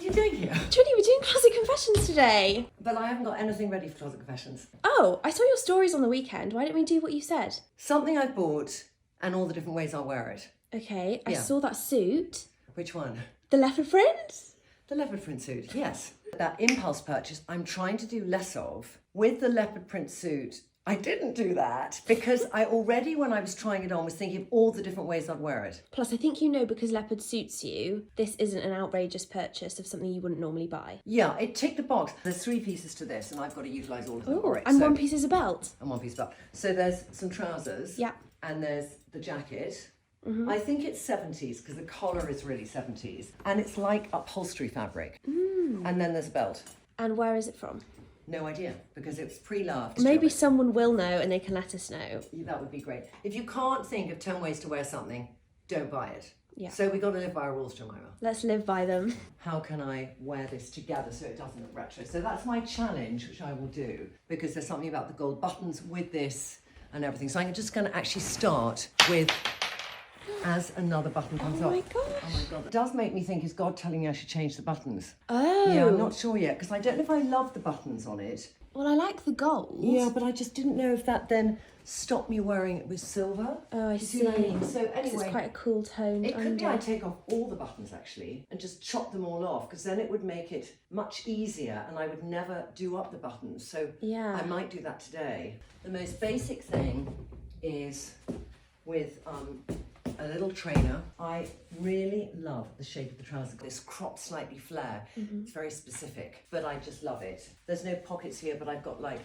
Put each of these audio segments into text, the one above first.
you doing here? Trinny, we're doing Closet Confessions today. But I haven't got anything ready for Closet Confessions. Oh, I saw your stories on the weekend. Why didn't we do what you said? Something I've bought and all the different ways I'll wear it. Okay, I Yeah. saw that suit. Which one? The Leopard-Print? The Leopard-Print suit, yes. That impulse purchase I'm trying to do less of. With the Leopard-Print suit, I didn't do that because I already, when I was trying it on, was thinking of all the different ways I'd wear it. Plus, I think you know because leopard suits you, this isn't an outrageous purchase of something you wouldn't normally buy. Yeah, it ticked the box. There's 3 pieces to this and I've got to utilise all of them. Oh, All right, and so- one piece is a belt. And one piece of belt. So there's some trousers. Yeah. And there's the jacket. I think it's 70s because the collar is really 70s. And it's like upholstery fabric. And then there's a belt. And where is it from? No idea because it was pre-loved. Maybe someone will know and they can let us know. That would be great. If you can't think of 10 ways to wear something, don't buy it. Yeah. So we got to live by our rules, Jemima. Let's live by them. How can I wear this together so it doesn't look retro? So that's my challenge, which I will do because there's something about the gold buttons with this and everything. So I'm just going to actually start with as another button comes Oh off. my gosh. Oh my God. It does make me think, is God telling me I should change the buttons? Oh. Yeah, I'm not sure yet because I don't know if I love the buttons on it. Well, I like the gold. Yeah, but I just didn't know if that then stopped me wearing it with silver. Oh, I Do you see what I mean? So 'Cause anyway, it's quite a cool tone. it could be I take off all the buttons actually and just chop them all off because then it would make it much easier and I would never do up the buttons. So Yeah. I might do that today. The most basic thing is with a little trainer. I really love the shape of the trouser. This crop slightly flare. It's very specific, but I just love it. There's no pockets here, but I've got like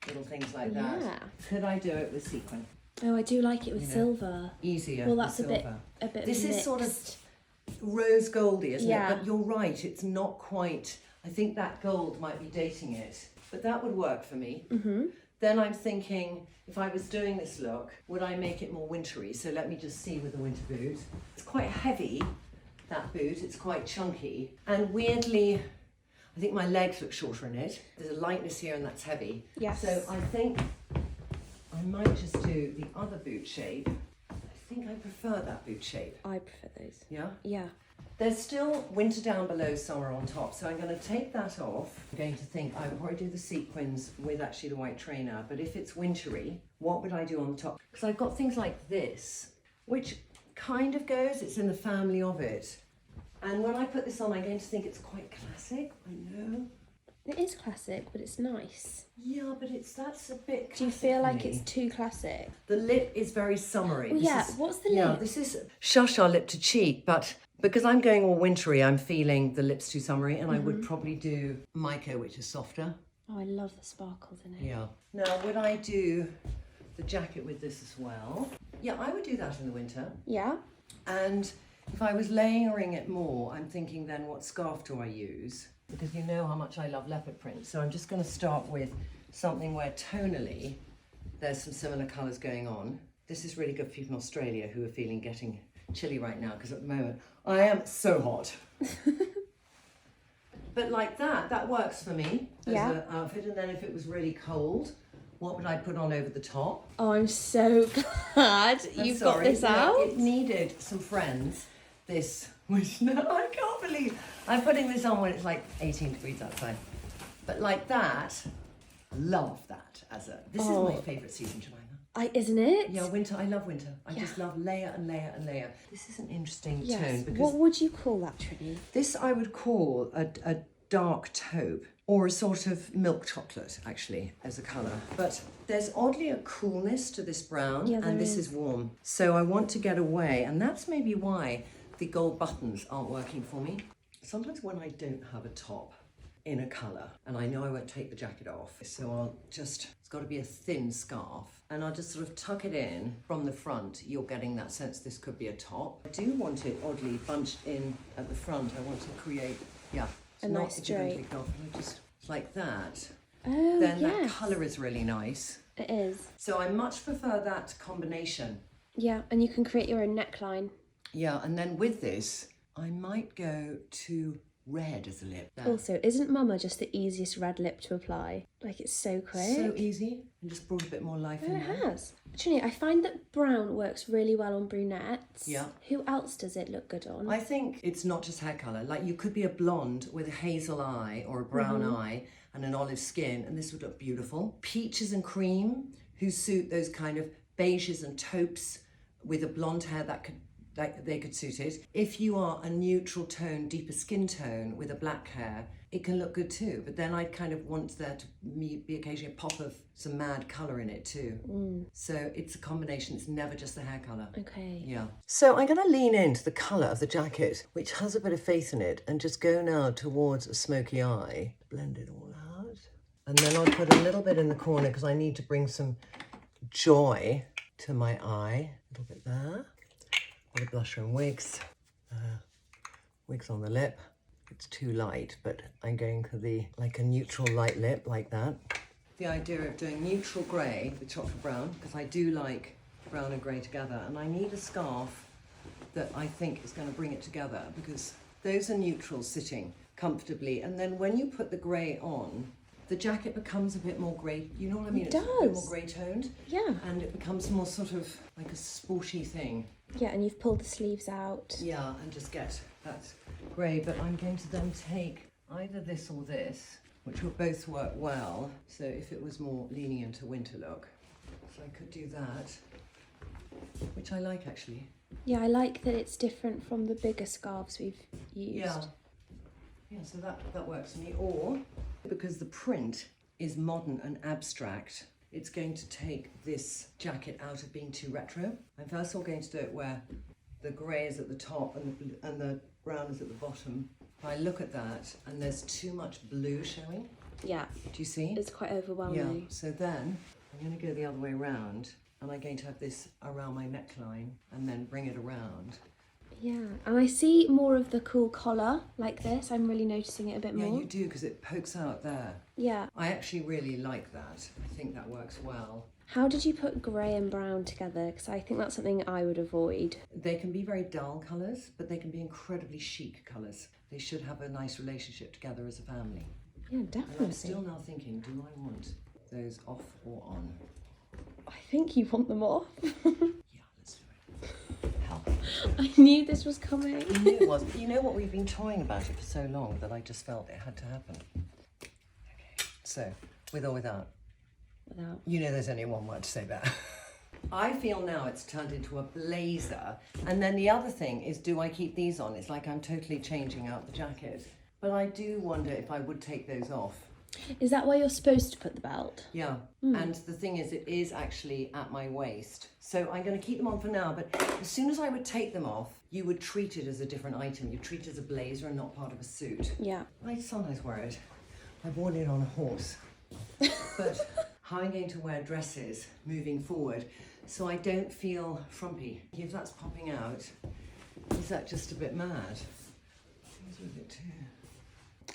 little things like that. Yeah. Could I do it with sequin? Oh, I do like it with You know, silver. Easier. Well, with that's a silver. bit. This mixed. is sort of rose goldy, isn't Yeah. it? But you're right, it's not quite. I think that gold might be dating it, but that would work for me. Then I'm thinking, if I was doing this look, would I make it more wintry? So let me just see with the winter boot. It's quite heavy, that boot. It's quite chunky. And weirdly, I think my legs look shorter in it. There's a lightness here and that's heavy. Yes. So I think I might just do the other boot shape. I think I prefer that boot shape. I prefer those. Yeah? Yeah. There's still winter down below, summer on top, so I'm going to take that off. I'm going to think I would probably do the sequins with actually the white trainer, but if it's wintry, what would I do on the top? Because I've got things like this, which kind of goes, it's in the family of it. And when I put this on, I'm going to think it's quite classic, I know. It is classic, but it's nice. Yeah, but that's a bit Do you classic feel for like me. it's too classic? The lip is very summery. Well, This yeah, is- what's the Yeah, lip? this is shush our lip to cheek, but because I'm going all wintry, I'm feeling the lips too summery, and I would probably do mica, which is softer. Oh, I love the sparkles in it. Yeah. Now, would I do the jacket with this as well? Yeah, I would do that in the winter. Yeah? And if I was layering it more, I'm thinking then what scarf do I use? Because you know how much I love leopard print. So I'm just going to start with something where tonally there's some similar colours going on. This is really good for people in Australia who are feeling getting chilly right now because at the moment I am so hot. But like that works for me as Yeah. an outfit. And then if it was really cold, what would I put on over the top? Oh, I'm so glad I'm you've got sorry, this you know, out. It needed some friends. This was no, I can't believe I'm putting this on when it's like 18 degrees outside. But like that, love that as a. This is my favourite season, Jemima. Isn't it? Yeah, winter. I love winter. I just love layer and layer and layer. This is an interesting Yes. tone because What would you call that, Trinny? this I would call a dark taupe or a sort of milk chocolate actually as a colour. But there's oddly a coolness to this brown Yeah, there and this is warm. So I want to get away and that's maybe why the gold buttons aren't working for me. Sometimes when I don't have a top in a colour and I know I won't take the jacket off, so I'll just, it's got to be a thin scarf and I'll just sort of tuck it in from the front. You're getting that sense this could be a top. I do want it oddly bunched in at the front. I want to create, yeah, it's A not nice if you're going to drape. take it off, I just like that. Oh, Then that yes. colour is really nice. It is. So I much prefer that combination. Yeah, and you can create your own neckline. Yeah, and then with this, I might go to red as a lip. That- Also, isn't Mama just the easiest red lip to apply? Like, it's so quick. So easy and just brought a bit more life Oh, in it there. has. Trinny, I find that brown works really well on brunettes. Yeah. Who else does it look good on? I think it's not just hair colour. Like you could be a blonde with a hazel eye or a brown eye and an olive skin, and this would look beautiful. Peaches and cream, who suit those kind of beiges and taupes with a blonde hair, they could suit it. If you are a neutral tone, deeper skin tone with a black hair, it can look good too. But then I'd kind of want there to be occasionally a pop of some mad colour in it too. So it's a combination. It's never just the hair colour. Okay. Yeah. So I'm going to lean into the colour of the jacket, which has a bit of faith in it, and just go now towards a smoky eye. Blend it all out. And then I'll put a little bit in the corner because I need to bring some joy to my eye. A little bit there. A bit of blusher and wigs. Wigs on the lip. It's too light, but I'm going for like a neutral light lip like that. The idea of doing neutral grey with chocolate brown, because I do like brown and grey together, and I need a scarf that I think is going to bring it together, because those are neutrals sitting comfortably, and then when you put the grey on, the jacket becomes a bit more grey. You know what I mean? It It's a bit more does. grey toned. Yeah. And it becomes more sort of like a sporty thing. Yeah, and you've pulled the sleeves out. Yeah, and just get that grey. But I'm going to then take either this or this, which will both work well. So if it was more leaning into winter look, so I could do that, which I like actually. Yeah, I like that it's different from the bigger scarves we've used. Yeah. Yeah, so that works for me. Or, because the print is modern and abstract, it's going to take this jacket out of being too retro. I'm first of all going to do it where the grey is at the top and the brown is at the bottom. If I look at that and there's too much blue showing, Yeah, do you see? it's quite overwhelming. Yeah, so then I'm going to go the other way around, and I'm going to have this around my neckline and then bring it around. Yeah, and I see more of the cool collar like this. I'm really noticing it a bit Yeah, more. you do, because it pokes out there. Yeah. I actually really like that. I think that works well. How did you put grey and brown together? Because I think that's something I would avoid. They can be very dull colours, but they can be incredibly chic colours. They should have a nice relationship together as a family. Yeah, And definitely. I'm still now thinking, do I want those off or on? I think you want them off. Yeah, let's do it. Help. I knew this was coming. You knew it was. You know what, we've been toying about it for so long that I just felt it had to happen. Okay, so with or without? Without. You know there's only one word to say that. I feel now it's turned into a blazer. And then the other thing is, do I keep these on? It's like I'm totally changing out the jacket. But I do wonder if I would take those off. Is that where you're supposed to put the belt? Yeah, and the thing is, it is actually at my waist. So I'm going to keep them on for now, but as soon as I would take them off, you would treat it as a different item. You treat it as a blazer and not part of a suit. Yeah. I sometimes wear it. I've worn it on a horse. But how I'm going to wear dresses moving forward, so I don't feel frumpy. If that's popping out, is that just a bit mad? Seems a bit too.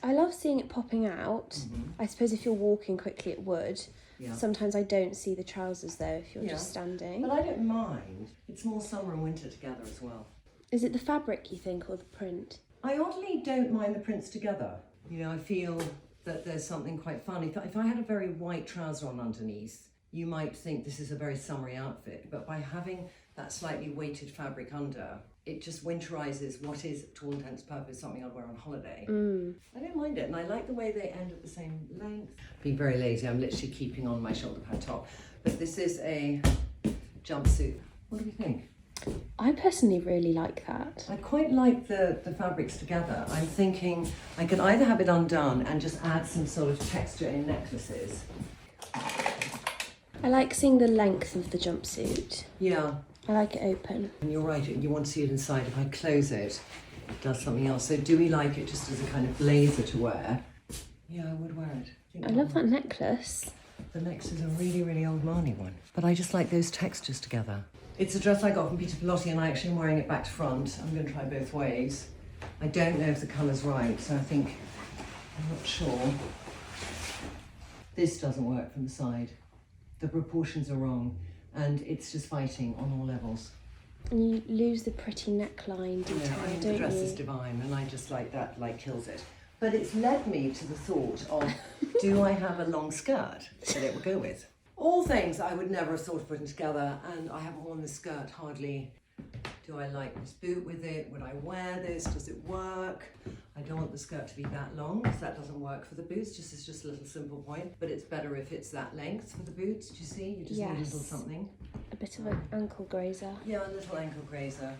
I love seeing it popping out. I suppose if you're walking quickly it would. Yeah. Sometimes I don't see the trousers though if you're just standing. But I don't mind. It's more summer and winter together as well. Is it the fabric you think or the print? I oddly don't mind the prints together. You know, I feel that there's something quite fun. If I had a very white trouser on underneath, you might think this is a very summery outfit, but by having that slightly weighted fabric under, it just winterizes what is, to all intents and purposes, something I'd wear on holiday. I don't mind it, and I like the way they end at the same length. Being very lazy, I'm literally keeping on my shoulder pad top, but this is a jumpsuit. What do we think? I personally really like that. I quite like the fabrics together. I'm thinking I could either have it undone and just add some sort of texture in necklaces. I like seeing the length of the jumpsuit. Yeah, I like it open. and you're right, you want to see it inside. If I close it, it does something else. So do we like it just as a kind of blazer to wear? Yeah, I would wear it. I love that necklace. The next is a really, really old Marnie one. But I just like those textures together. It's a dress I got from Peter Pillotti, and I actually am wearing it back to front. I'm going to try both ways. I don't know if the colour's right, so I think, I'm not sure. This doesn't work from the side. The proportions are wrong, and it's just fighting on all levels. And you lose the pretty neckline detail, Yeah, I mean, don't the dress you? is divine, and I just like that, like, kills it. But it's led me to the thought of, do I have a long skirt that it would go with? All things I would never have thought of putting together, and I haven't worn this skirt hardly. Do I like this boot with it? Would I wear this? Does it work? I don't want the skirt to be that long because that doesn't work for the boots. It's just a little simple point, but it's better if it's that length for the boots. Do you see? You just need a little something. A bit of an ankle grazer. Yeah, a little ankle grazer.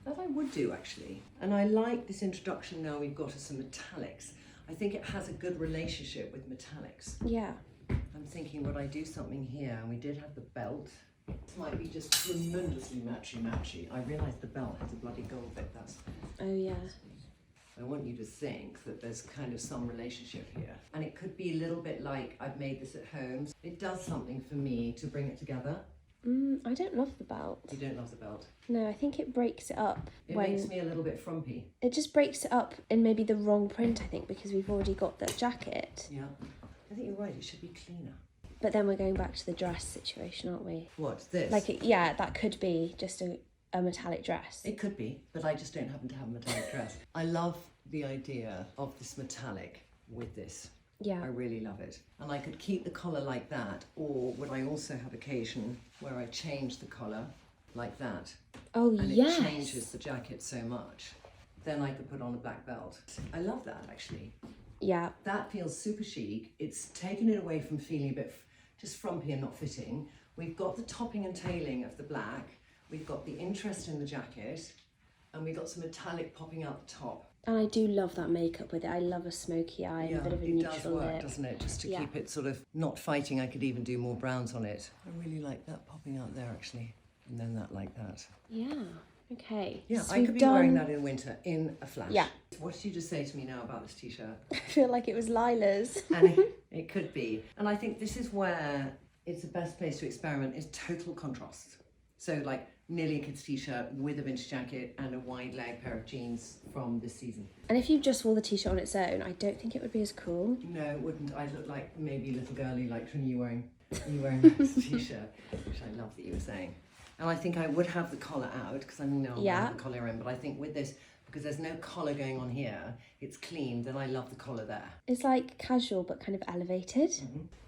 That I would do actually. And I like this introduction now we've got to some metallics. I think it has a good relationship with metallics. Yeah. I'm thinking, would I do something here? And we did have the belt. This might be just tremendously matchy. I realise the belt has a bloody gold bit. That's. Oh yeah. I want you to think that there's kind of some relationship here. And it could be a little bit like I've made this at home. It does something for me to bring it together. I don't love the belt. You don't love the belt? No, I think it breaks it up. It makes me a little bit frumpy. It just breaks it up in maybe the wrong print, I think, because we've already got the jacket. Yeah. I think you're right, it should be cleaner. But then we're going back to the dress situation, aren't we? What, this? Yeah, that could be just a metallic dress. It could be, but I just don't happen to have a metallic dress. I love the idea of this metallic with this. Yeah. I really love it. And I could keep the collar like that, or would I also have occasion where I change the collar like that? Oh, and yes. it changes the jacket so much. Then I could put on a black belt. I love that actually. Yeah. That feels super chic. It's taken it away from feeling a bit just frumpy and not fitting. We've got the topping and tailing of the black. We've got the interest in the jacket, and we've got some metallic popping out the top. And I do love that makeup with it. I love a smoky eye and a bit of a neutral it does work, lip. doesn't it? Just to keep it sort of not fighting. I could even do more browns on it. I really like that popping out there actually, and then that like that. Yeah. Okay. Yeah, so I could be wearing that in winter in a flash. Yeah. What did you just say to me now about this t-shirt? I feel like it was Lila's. And it could be. And I think this is where it's the best place to experiment, is total contrast. So like nearly a kid's t-shirt with a vintage jacket and a wide leg pair of jeans from this season. And if you just wore the t-shirt on its own, I don't think it would be as cool. No, it wouldn't. I'd look like maybe a little girly like Trinny you wearing this t-shirt, which I love that you were saying. And I think I would have the collar out because I know I'll have the collar in, but I think with this, because there's no collar going on here, it's clean, then I love the collar there. It's like casual but kind of elevated.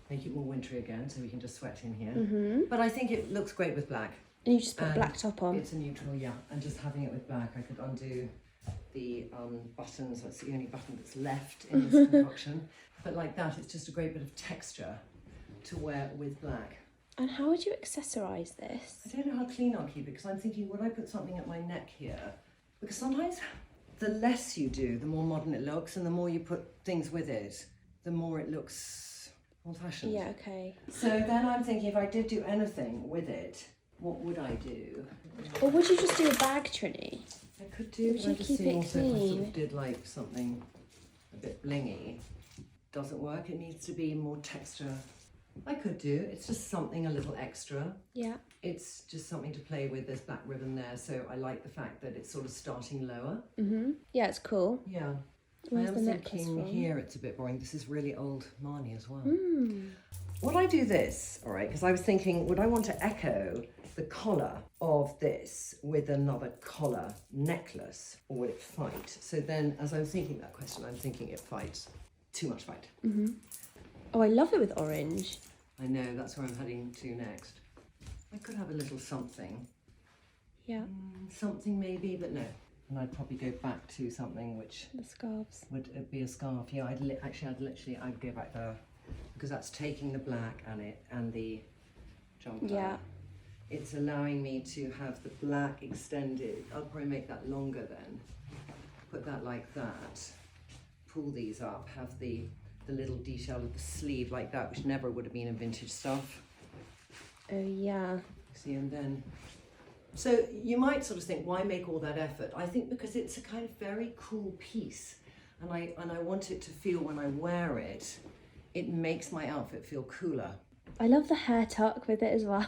Make it more wintry again so we can just sweat in here. But I think it looks great with black. And you just put a black top on. It's a neutral, yeah. And just having it with black, I could undo the buttons. That's the only button that's left in this concoction. But like that, it's just a great bit of texture to wear with black. And how would you accessorise this? I don't know how clean I'll keep it, because I'm thinking, would I put something at my neck here? Because sometimes the less you do, the more modern it looks, and the more you put things with it, the more it looks old-fashioned. Yeah, okay. So then I'm thinking, if I did do anything with it, what would I do? Or would you just do a bag, Trinny? I could do, Would but you I just keep see it also if I sort clean? of did like something a bit blingy. Doesn't work, it needs to be more texture. I could do, it's just something a little extra. Yeah. It's just something to play with. There's black ribbon there, so I like the fact that it's sort of starting lower. Yeah, it's cool. Yeah. Where's I the am necklace thinking from? here it's a bit boring. This is really old Marnie as well. Would I do this, all right, because I was thinking, would I want to echo the collar of this with another collar necklace, or would it fight? So then, as I was thinking that question, I'm thinking it fights. Too much fight. Oh, I love it with orange. I know, that's where I'm heading to next. I could have a little something. Yeah. Something maybe, but no. And I'd probably go back to something which The scarves. would be a scarf. Yeah, I'd go back there, because that's taking the black and the jumper. Yeah. It's allowing me to have the black extended. I'll probably make that longer then. Put that like that. Pull these up. Have the little detail of the sleeve like that, which never would have been in vintage stuff. Oh, yeah. See, and then, so you might sort of think, why make all that effort? I think because it's a kind of very cool piece, and I want it to feel, when I wear it, it makes my outfit feel cooler. I love the hair tuck with it as well.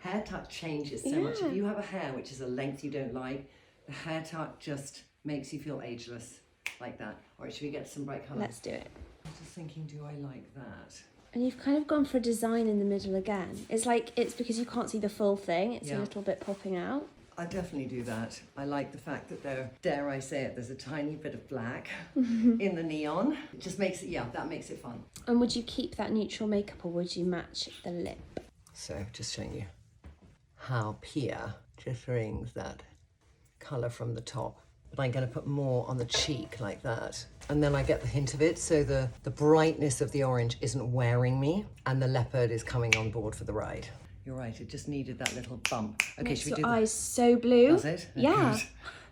Hair tuck changes so much. If you have a hair which is a length you don't like, the hair tuck just makes you feel ageless, like that. Or should we get some bright colours? Let's do it. I'm just thinking, do I like that? And you've kind of gone for a design in the middle again. It's like, it's because you can't see the full thing. It's a Yeah. little bit popping out. I definitely do that. I like the fact that there, dare I say it, there's a tiny bit of black in the neon. It just makes it, yeah, that makes it fun. And would you keep that neutral makeup or would you match the lip? So just showing you how Pia just brings that colour from the top. But I'm going to put more on the cheek like that. And then I get the hint of it, so the brightness of the orange isn't wearing me and the leopard is coming on board for the ride. You're right, it just needed that little bump. Okay, Makes should we your do eyes so blue. Does it? Yeah. Good.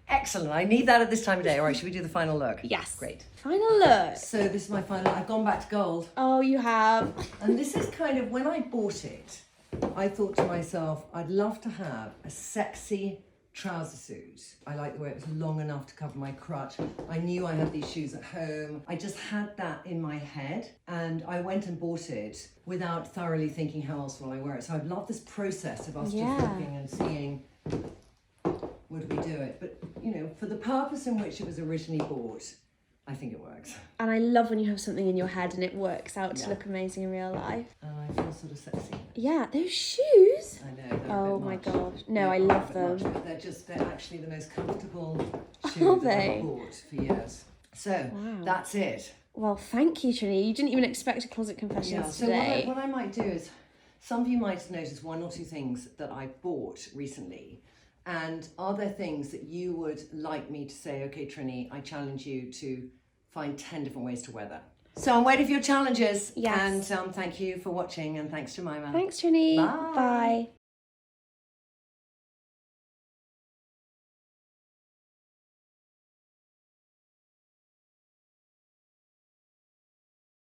Excellent, I need that at this time of day. All right, should we do the final look? Yes. Great. Final look. So this is my final, I've gone back to gold. Oh, you have. And this is kind of, when I bought it, I thought to myself, I'd love to have a sexy trouser suit. I like the way it was long enough to cover my crutch. I knew I had these shoes at home. I just had that in my head and I went and bought it without thoroughly thinking how else will I wear it. So I'd love this process of us just looking and seeing, would we do it? But you know, for the purpose in which it was originally bought, I think it works. And I love when you have something in your head and it works out to look amazing in real life. And I feel sort of sexy. Yeah, those shoes. I know. They're Oh a bit my much. gosh. No, I They're love a bit much, them. but they're actually the most comfortable Are shoes that they? I've bought for years. So that's it. Well, thank you, Trinny. You didn't even expect a Closet Confessions Yeah, so today. what I might do is, some of you might have noticed one or two things that I bought recently. And are there things that you would like me to say, okay, Trinny, I challenge you to find 10 different ways to wear that. So I'm waiting for your challenges. Yes. And thank you for watching and thanks, Jemima. Thanks, Trinny. Bye. Bye.